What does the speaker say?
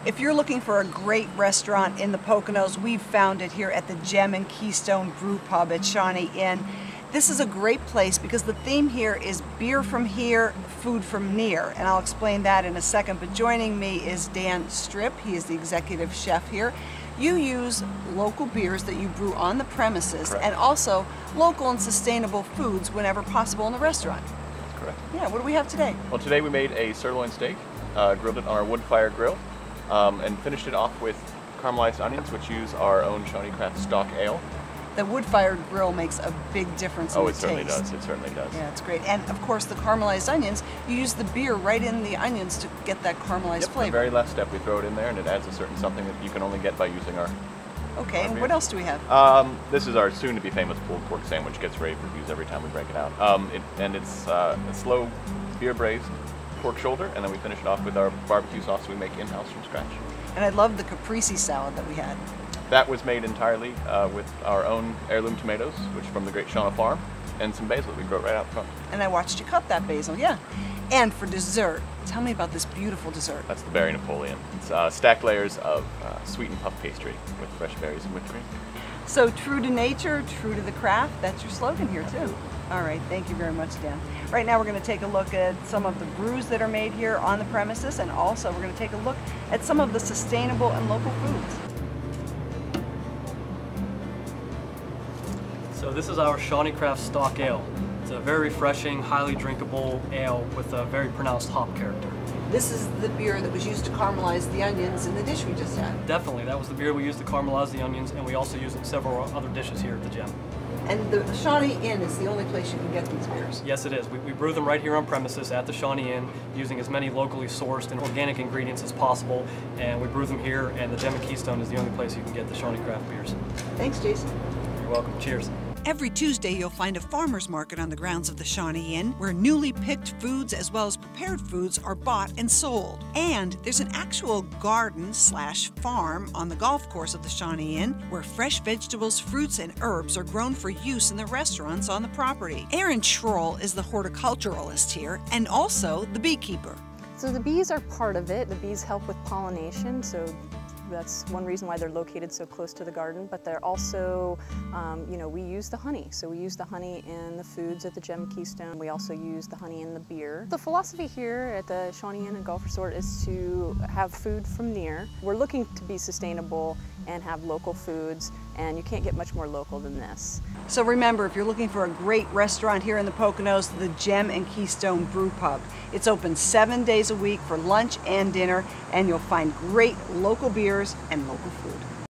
If you're looking for a great restaurant in the Poconos, we've found it here at the Gem and Keystone Brew Pub at Shawnee Inn. This is a great place because the theme here is beer from here, food from near, and I'll explain that in a second. But joining me is Dan Strip. He is the executive chef here. You use local beers that you brew on the premises. Correct. And also local and sustainable foods whenever possible in the restaurant. Correct. Yeah, what do we have today? Well, today we made a sirloin steak, grilled it on our wood fire grill, and finished it off with caramelized onions, which use our own Shawnee Craft stock ale. The wood-fired grill makes a big difference in the taste. Oh, it certainly does. It certainly does. Yeah, it's great. And of course, the caramelized onions, you use the beer right in the onions to get that caramelized Yep, flavor. the very last step, we throw it in there, and it adds a certain something that you can only get by using our. Okay, and beer. what else do we have? This is our soon-to-be famous pulled pork sandwich. Gets rave reviews every time we break it out. It's a slow beer braised pork shoulder, and then we finish it off with our barbecue sauce we make in-house from scratch. And I love the caprese salad that we had. That was made entirely with our own heirloom tomatoes, which are from the great Shawnee farm, and some basil that we grow right out front. And I watched you cut that basil, yeah. And for dessert, tell me about this beautiful dessert. That's the Berry Napoleon. It's stacked layers of sweetened puff pastry with fresh berries and whipped cream. So true to nature, true to the craft, that's your slogan here too. All right, thank you very much, Dan. Right now we're going to take a look at some of the brews that are made here on the premises, and also we're going to take a look at some of the sustainable and local foods. So this is our Shawnee Craft Stock Ale. It's a very refreshing, highly drinkable ale with a very pronounced hop character. This is the beer that was used to caramelize the onions in the dish we just had. Definitely, that was the beer we used to caramelize the onions, and we also use it in several other dishes here at the Gem. And the Shawnee Inn is the only place you can get these beers. Yes, it is. We brew them right here on premises at the Shawnee Inn, using as many locally sourced and organic ingredients as possible, and we brew them here, and the Gem and Keystone is the only place you can get the Shawnee Craft beers. Thanks, Jason. You're welcome. Cheers. Every Tuesday, you'll find a farmer's market on the grounds of the Shawnee Inn where newly picked foods as well as prepared foods are bought and sold. And there's an actual garden/farm on the golf course of the Shawnee Inn where fresh vegetables, fruits, and herbs are grown for use in the restaurants on the property. Aaron Schroll is the horticulturalist here and also the beekeeper. So the bees are part of it. The bees help with pollination, so that's one reason why they're located so close to the garden, but they're also, we use the honey. So we use the honey in the foods at the Gem Keystone. We also use the honey in the beer. The philosophy here at the Shawnee Inn and Golf Resort is to have food from near. We're looking to be sustainable and have local foods, and you can't get much more local than this. So remember, if you're looking for a great restaurant here in the Poconos, the Gem and Keystone Brew Pub. It's open 7 days a week for lunch and dinner, and you'll find great local beers and local food.